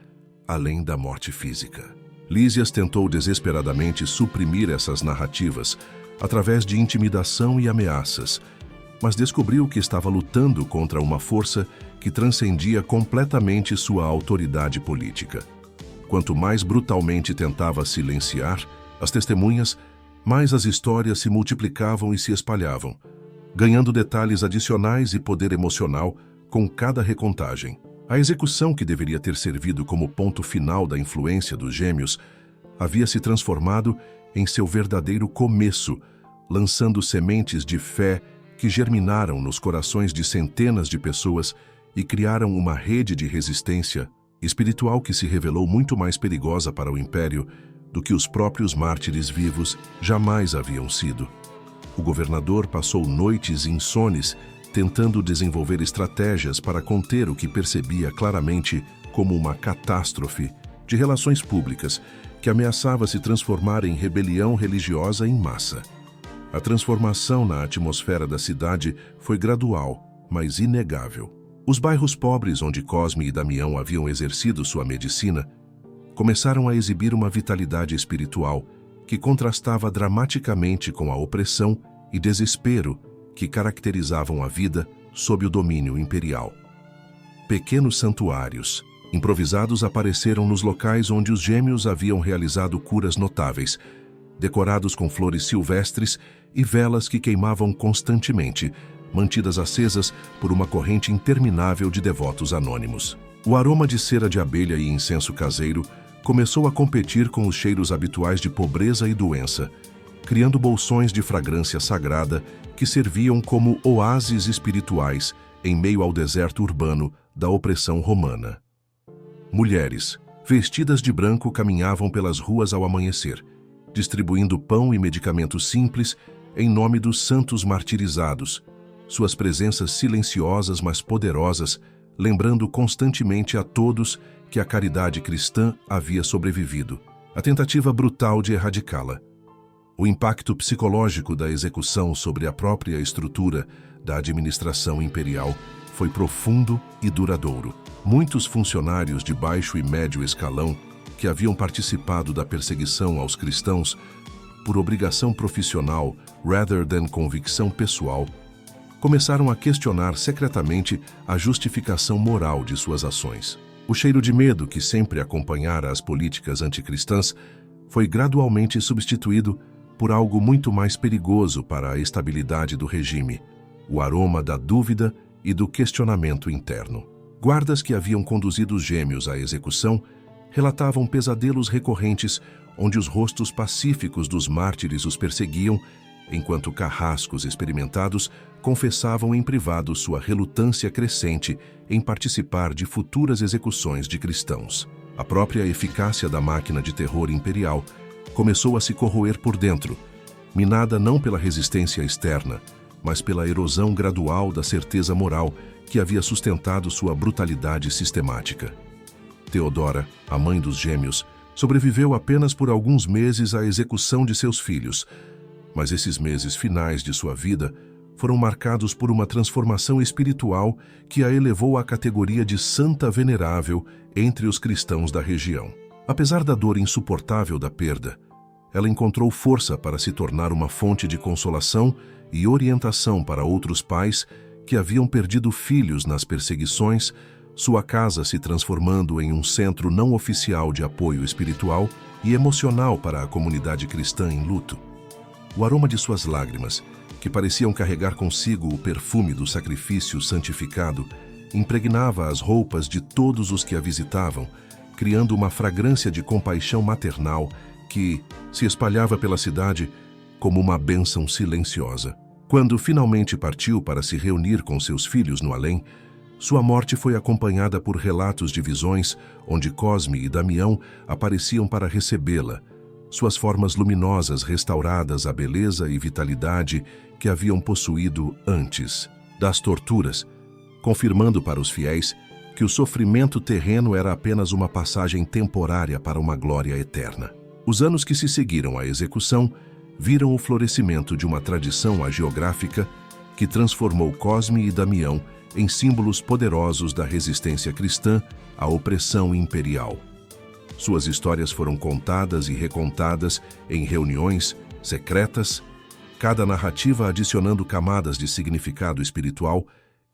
além da morte física. Lísias tentou desesperadamente suprimir essas narrativas através de intimidação e ameaças, mas descobriu que estava lutando contra uma força que transcendia completamente sua autoridade política. Quanto mais brutalmente tentava silenciar as testemunhas, mais as histórias se multiplicavam e se espalhavam, ganhando detalhes adicionais e poder emocional com cada recontagem. A execução, que deveria ter servido como ponto final da influência dos gêmeos, havia se transformado em seu verdadeiro começo, lançando sementes de fé que germinaram nos corações de centenas de pessoas e criaram uma rede de resistência espiritual que se revelou muito mais perigosa para o Império do que os próprios mártires vivos jamais haviam sido. O governador passou noites insones tentando desenvolver estratégias para conter o que percebia claramente como uma catástrofe de relações públicas que ameaçava se transformar em rebelião religiosa em massa. A transformação na atmosfera da cidade foi gradual, mas inegável. Os bairros pobres onde Cosme e Damião haviam exercido sua medicina começaram a exibir uma vitalidade espiritual que contrastava dramaticamente com a opressão e desespero que caracterizavam a vida sob o domínio imperial. Pequenos santuários improvisados apareceram nos locais onde os gêmeos haviam realizado curas notáveis, decorados com flores silvestres e velas que queimavam constantemente, mantidas acesas por uma corrente interminável de devotos anônimos. O aroma de cera de abelha e incenso caseiro começou a competir com os cheiros habituais de pobreza e doença, criando bolsões de fragrância sagrada que serviam como oásis espirituais em meio ao deserto urbano da opressão romana. Mulheres, vestidas de branco, caminhavam pelas ruas ao amanhecer, distribuindo pão e medicamentos simples em nome dos santos martirizados, suas presenças silenciosas mas poderosas, lembrando constantemente a todos que a caridade cristã havia sobrevivido. A tentativa brutal de erradicá-la. O impacto psicológico da execução sobre a própria estrutura da administração imperial foi profundo e duradouro. Muitos funcionários de baixo e médio escalão que haviam participado da perseguição aos cristãos por obrigação profissional rather than convicção pessoal, começaram a questionar secretamente a justificação moral de suas ações. O cheiro de medo que sempre acompanhara as políticas anticristãs foi gradualmente substituído por algo muito mais perigoso para a estabilidade do regime: o aroma da dúvida e do questionamento interno. Guardas que haviam conduzido os gêmeos à execução relatavam pesadelos recorrentes onde os rostos pacíficos dos mártires os perseguiam, enquanto carrascos experimentados confessavam em privado sua relutância crescente em participar de futuras execuções de cristãos. A própria eficácia da máquina de terror imperial começou a se corroer por dentro, minada não pela resistência externa, mas pela erosão gradual da certeza moral que havia sustentado sua brutalidade sistemática. Teodora, a mãe dos gêmeos, sobreviveu apenas por alguns meses à execução de seus filhos, mas esses meses finais de sua vida foram marcados por uma transformação espiritual que a elevou à categoria de santa venerável entre os cristãos da região. Apesar da dor insuportável da perda, ela encontrou força para se tornar uma fonte de consolação e orientação para outros pais que haviam perdido filhos nas perseguições, sua casa se transformando em um centro não oficial de apoio espiritual e emocional para a comunidade cristã em luto. O aroma de suas lágrimas, que pareciam carregar consigo o perfume do sacrifício santificado, impregnava as roupas de todos os que a visitavam, criando uma fragrância de compaixão maternal que se espalhava pela cidade como uma bênção silenciosa. Quando finalmente partiu para se reunir com seus filhos no além, sua morte foi acompanhada por relatos de visões onde Cosme e Damião apareciam para recebê-la, suas formas luminosas restauradas à beleza e vitalidade que haviam possuído antes das torturas, confirmando para os fiéis que o sofrimento terreno era apenas uma passagem temporária para uma glória eterna. Os anos que se seguiram à execução viram o florescimento de uma tradição hagiográfica que transformou Cosme e Damião em símbolos poderosos da resistência cristã à opressão imperial. Suas histórias foram contadas e recontadas em reuniões secretas, cada narrativa adicionando camadas de significado espiritual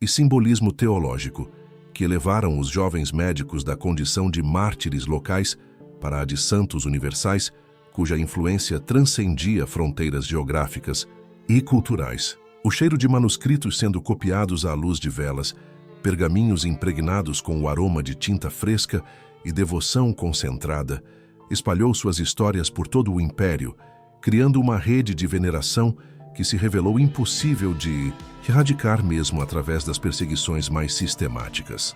e simbolismo teológico, que elevaram os jovens médicos da condição de mártires locais para a de santos universais, cuja influência transcendia fronteiras geográficas e culturais. O cheiro de manuscritos sendo copiados à luz de velas, pergaminhos impregnados com o aroma de tinta fresca e devoção concentrada, espalhou suas histórias por todo o império, criando uma rede de veneração que se revelou impossível de erradicar mesmo através das perseguições mais sistemáticas.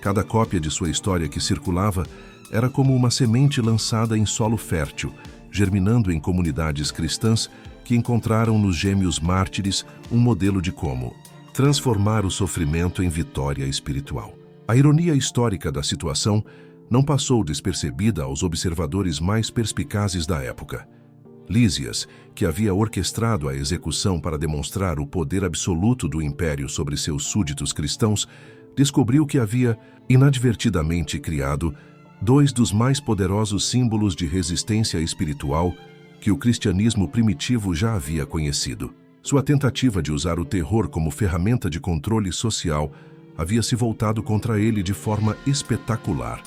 Cada cópia de sua história que circulava era como uma semente lançada em solo fértil, germinando em comunidades cristãs que encontraram nos gêmeos mártires um modelo de como transformar o sofrimento em vitória espiritual. A ironia histórica da situação não passou despercebida aos observadores mais perspicazes da época. Lísias, que havia orquestrado a execução para demonstrar o poder absoluto do império sobre seus súditos cristãos, descobriu que havia inadvertidamente criado dois dos mais poderosos símbolos de resistência espiritual que o cristianismo primitivo já havia conhecido. Sua tentativa de usar o terror como ferramenta de controle social havia se voltado contra ele de forma espetacular,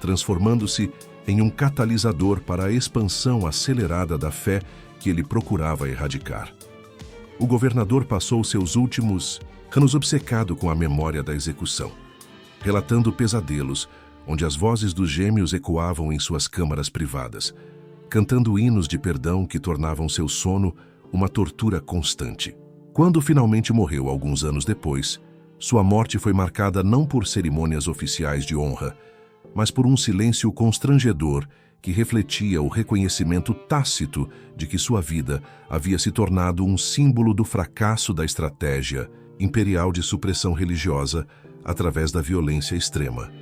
transformando-se em um catalisador para a expansão acelerada da fé que ele procurava erradicar. O governador passou seus últimos anos obcecado com a memória da execução, relatando pesadelos onde as vozes dos gêmeos ecoavam em suas câmaras privadas, cantando hinos de perdão que tornavam seu sono uma tortura constante. Quando finalmente morreu alguns anos depois, sua morte foi marcada não por cerimônias oficiais de honra, mas por um silêncio constrangedor que refletia o reconhecimento tácito de que sua vida havia se tornado um símbolo do fracasso da estratégia imperial de supressão religiosa através da violência extrema.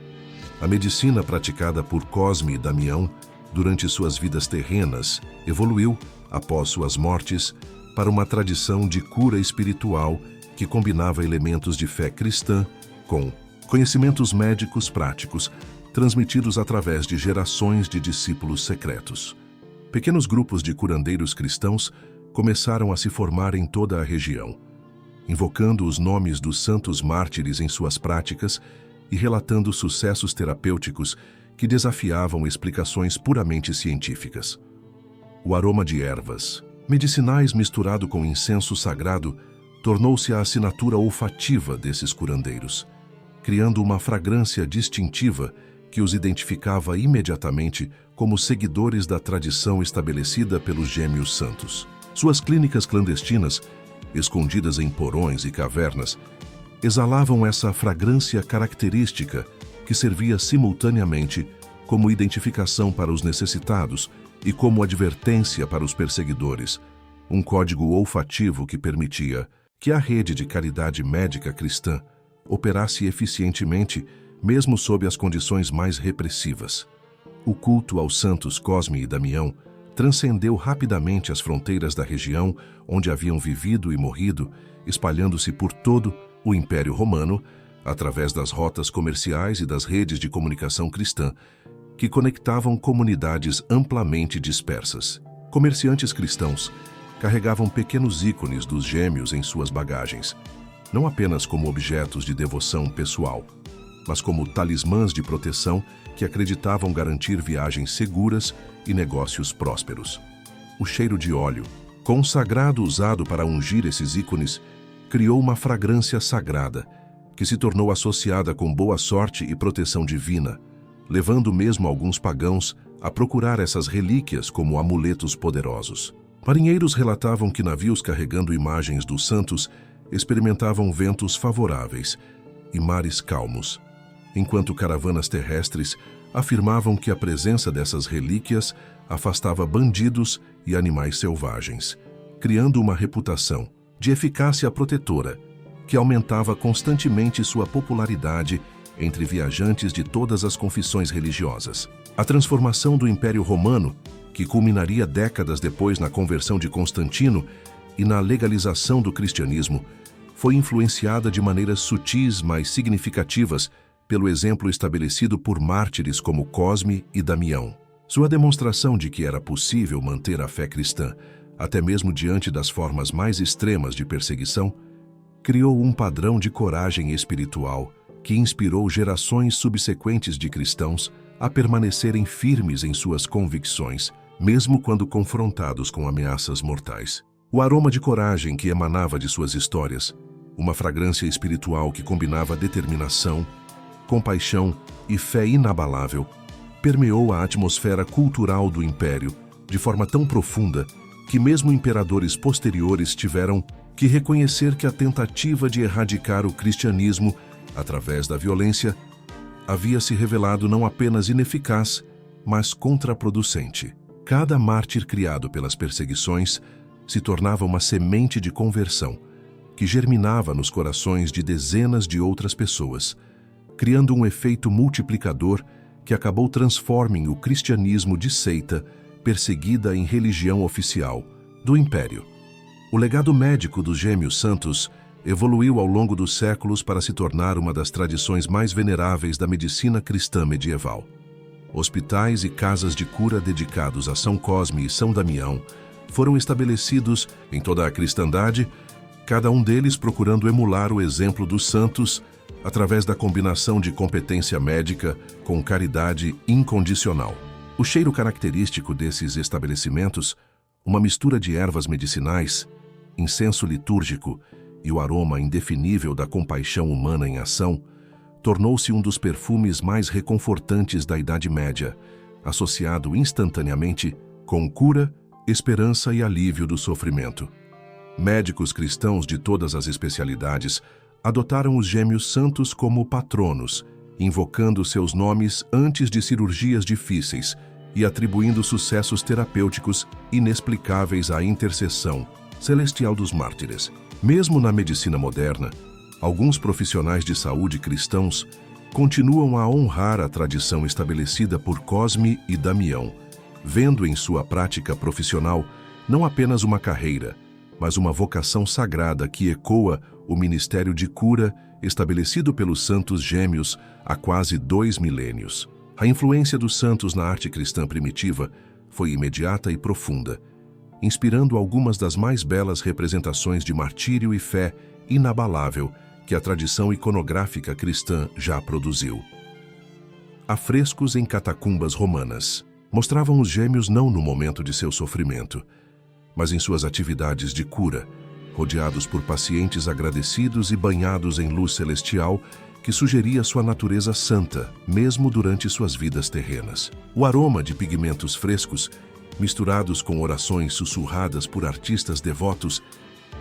A medicina praticada por Cosme e Damião durante suas vidas terrenas evoluiu, após suas mortes, para uma tradição de cura espiritual que combinava elementos de fé cristã com conhecimentos médicos práticos transmitidos através de gerações de discípulos secretos. Pequenos grupos de curandeiros cristãos começaram a se formar em toda a região, invocando os nomes dos santos mártires em suas práticas e relatando sucessos terapêuticos que desafiavam explicações puramente científicas. O aroma de ervas medicinais misturado com incenso sagrado tornou-se a assinatura olfativa desses curandeiros, criando uma fragrância distintiva que os identificava imediatamente como seguidores da tradição estabelecida pelos Gêmeos Santos. Suas clínicas clandestinas, escondidas em porões e cavernas, exalavam essa fragrância característica que servia simultaneamente como identificação para os necessitados e como advertência para os perseguidores, um código olfativo que permitia que a rede de caridade médica cristã operasse eficientemente mesmo sob as condições mais repressivas. O culto aos santos Cosme e Damião transcendeu rapidamente as fronteiras da região onde haviam vivido e morrido, espalhando-se por todo o Império Romano, através das rotas comerciais e das redes de comunicação cristã, que conectavam comunidades amplamente dispersas. Comerciantes cristãos carregavam pequenos ícones dos gêmeos em suas bagagens, não apenas como objetos de devoção pessoal, mas como talismãs de proteção que acreditavam garantir viagens seguras e negócios prósperos. O cheiro de óleo, consagrado usado para ungir esses ícones, criou uma fragrância sagrada, que se tornou associada com boa sorte e proteção divina, levando mesmo alguns pagãos a procurar essas relíquias como amuletos poderosos. Marinheiros relatavam que navios carregando imagens dos santos experimentavam ventos favoráveis e mares calmos, enquanto caravanas terrestres afirmavam que a presença dessas relíquias afastava bandidos e animais selvagens, criando uma reputação de eficácia protetora que aumentava constantemente sua popularidade entre viajantes de todas as confissões religiosas. A transformação do Império Romano, que culminaria décadas depois na conversão de Constantino e na legalização do cristianismo, foi influenciada de maneiras sutis, mas significativas, pelo exemplo estabelecido por mártires como Cosme e Damião. Sua demonstração de que era possível manter a fé cristã, até mesmo diante das formas mais extremas de perseguição, criou um padrão de coragem espiritual que inspirou gerações subsequentes de cristãos a permanecerem firmes em suas convicções, mesmo quando confrontados com ameaças mortais. O aroma de coragem que emanava de suas histórias, uma fragrância espiritual que combinava determinação, compaixão e fé inabalável, permeou a atmosfera cultural do Império de forma tão profunda que mesmo imperadores posteriores tiveram que reconhecer que a tentativa de erradicar o cristianismo através da violência havia se revelado não apenas ineficaz, mas contraproducente. Cada mártir criado pelas perseguições se tornava uma semente de conversão que germinava nos corações de dezenas de outras pessoas, criando um efeito multiplicador que acabou transformando o cristianismo de seita perseguida em religião oficial do Império. O legado médico dos Gêmeos Santos evoluiu ao longo dos séculos para se tornar uma das tradições mais veneráveis da medicina cristã medieval. Hospitais e casas de cura dedicados a São Cosme e São Damião foram estabelecidos em toda a cristandade, cada um deles procurando emular o exemplo dos santos através da combinação de competência médica com caridade incondicional. O cheiro característico desses estabelecimentos, uma mistura de ervas medicinais, incenso litúrgico e o aroma indefinível da compaixão humana em ação, tornou-se um dos perfumes mais reconfortantes da Idade Média, associado instantaneamente com cura, esperança e alívio do sofrimento. Médicos cristãos de todas as especialidades adotaram os gêmeos santos como patronos, invocando seus nomes antes de cirurgias difíceis e atribuindo sucessos terapêuticos inexplicáveis à intercessão celestial dos mártires. Mesmo na medicina moderna, alguns profissionais de saúde cristãos continuam a honrar a tradição estabelecida por Cosme e Damião, vendo em sua prática profissional não apenas uma carreira, mas uma vocação sagrada que ecoa o ministério de cura estabelecido pelos santos gêmeos há quase 2 milênios. A influência dos santos na arte cristã primitiva foi imediata e profunda, inspirando algumas das mais belas representações de martírio e fé inabalável que a tradição iconográfica cristã já produziu. Afrescos em catacumbas romanas mostravam os gêmeos não no momento de seu sofrimento, mas em suas atividades de cura, rodeados por pacientes agradecidos e banhados em luz celestial que sugeria sua natureza santa, mesmo durante suas vidas terrenas. O aroma de pigmentos frescos, misturados com orações sussurradas por artistas devotos,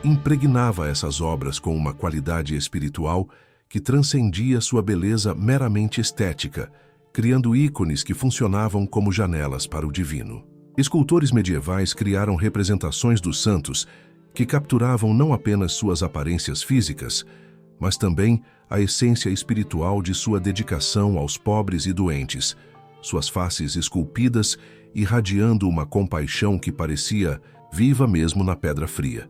impregnava essas obras com uma qualidade espiritual que transcendia sua beleza meramente estética, criando ícones que funcionavam como janelas para o divino. Escultores medievais criaram representações dos santos que capturavam não apenas suas aparências físicas, mas também a essência espiritual de sua dedicação aos pobres e doentes, suas faces esculpidas irradiando uma compaixão que parecia viva mesmo na pedra fria.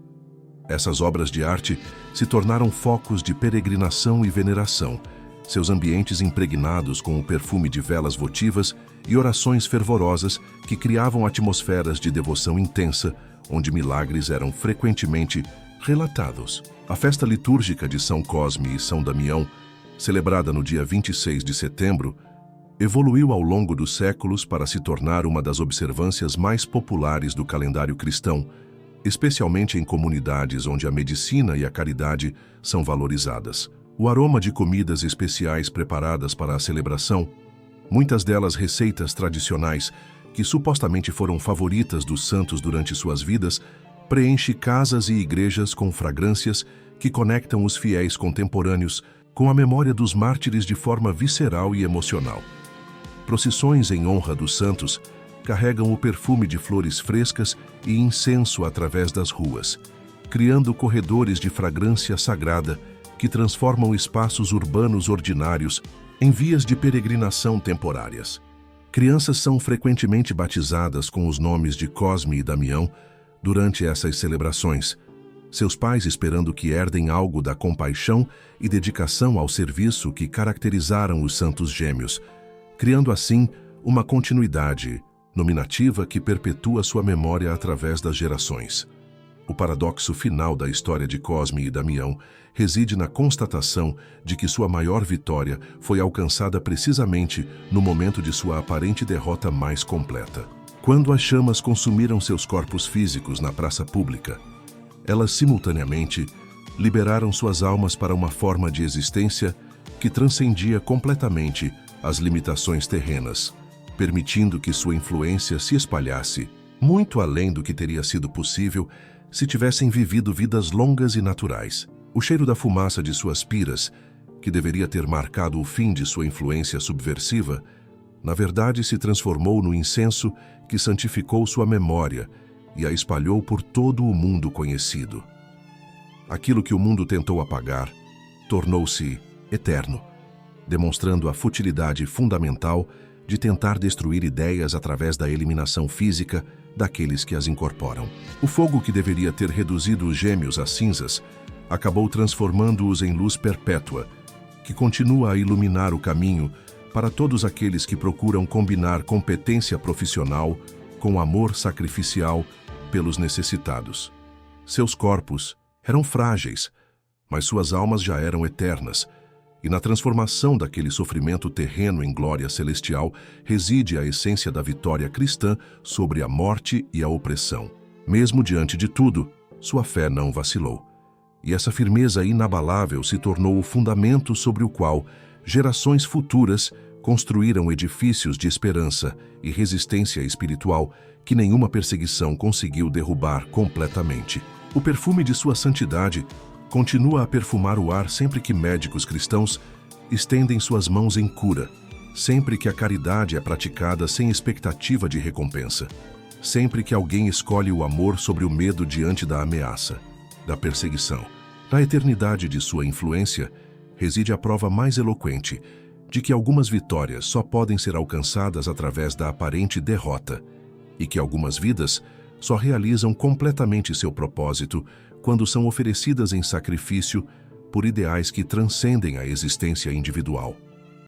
Essas obras de arte se tornaram focos de peregrinação e veneração, seus ambientes impregnados com o perfume de velas votivas e orações fervorosas que criavam atmosferas de devoção intensa, onde milagres eram frequentemente relatados. A festa litúrgica de São Cosme e São Damião, celebrada no dia 26 de setembro, evoluiu ao longo dos séculos para se tornar uma das observâncias mais populares do calendário cristão, especialmente em comunidades onde a medicina e a caridade são valorizadas. O aroma de comidas especiais preparadas para a celebração, muitas delas receitas tradicionais que supostamente foram favoritas dos santos durante suas vidas, preenche casas e igrejas com fragrâncias que conectam os fiéis contemporâneos com a memória dos mártires de forma visceral e emocional. Procissões em honra dos santos carregam o perfume de flores frescas e incenso através das ruas, criando corredores de fragrância sagrada que transformam espaços urbanos ordinários em vias de peregrinação temporárias. Crianças são frequentemente batizadas com os nomes de Cosme e Damião durante essas celebrações, seus pais esperando que herdem algo da compaixão e dedicação ao serviço que caracterizaram os santos gêmeos, criando assim uma continuidade nominativa que perpetua sua memória através das gerações. O paradoxo final da história de Cosme e Damião reside na constatação de que sua maior vitória foi alcançada precisamente no momento de sua aparente derrota mais completa. Quando as chamas consumiram seus corpos físicos na praça pública, elas simultaneamente liberaram suas almas para uma forma de existência que transcendia completamente as limitações terrenas, permitindo que sua influência se espalhasse muito além do que teria sido possível se tivessem vivido vidas longas e naturais. O cheiro da fumaça de suas piras, que deveria ter marcado o fim de sua influência subversiva, na verdade se transformou no incenso que santificou sua memória e a espalhou por todo o mundo conhecido. Aquilo que o mundo tentou apagar tornou-se eterno, demonstrando a futilidade fundamental de tentar destruir ideias através da eliminação física daqueles que as incorporam. O fogo que deveria ter reduzido os gêmeos a cinzas acabou transformando-os em luz perpétua, que continua a iluminar o caminho para todos aqueles que procuram combinar competência profissional com amor sacrificial pelos necessitados. Seus corpos eram frágeis, mas suas almas já eram eternas, e na transformação daquele sofrimento terreno em glória celestial reside a essência da vitória cristã sobre a morte e a opressão. Mesmo diante de tudo, sua fé não vacilou, e essa firmeza inabalável se tornou o fundamento sobre o qual Gerações futuras construíram edifícios de esperança e resistência espiritual que nenhuma perseguição conseguiu derrubar completamente. O perfume de sua santidade continua a perfumar o ar sempre que médicos cristãos estendem suas mãos em cura, sempre que a caridade é praticada sem expectativa de recompensa, sempre que alguém escolhe o amor sobre o medo diante da ameaça, da perseguição. Na eternidade de sua influência reside a prova mais eloquente de que algumas vitórias só podem ser alcançadas através da aparente derrota e que algumas vidas só realizam completamente seu propósito quando são oferecidas em sacrifício por ideais que transcendem a existência individual.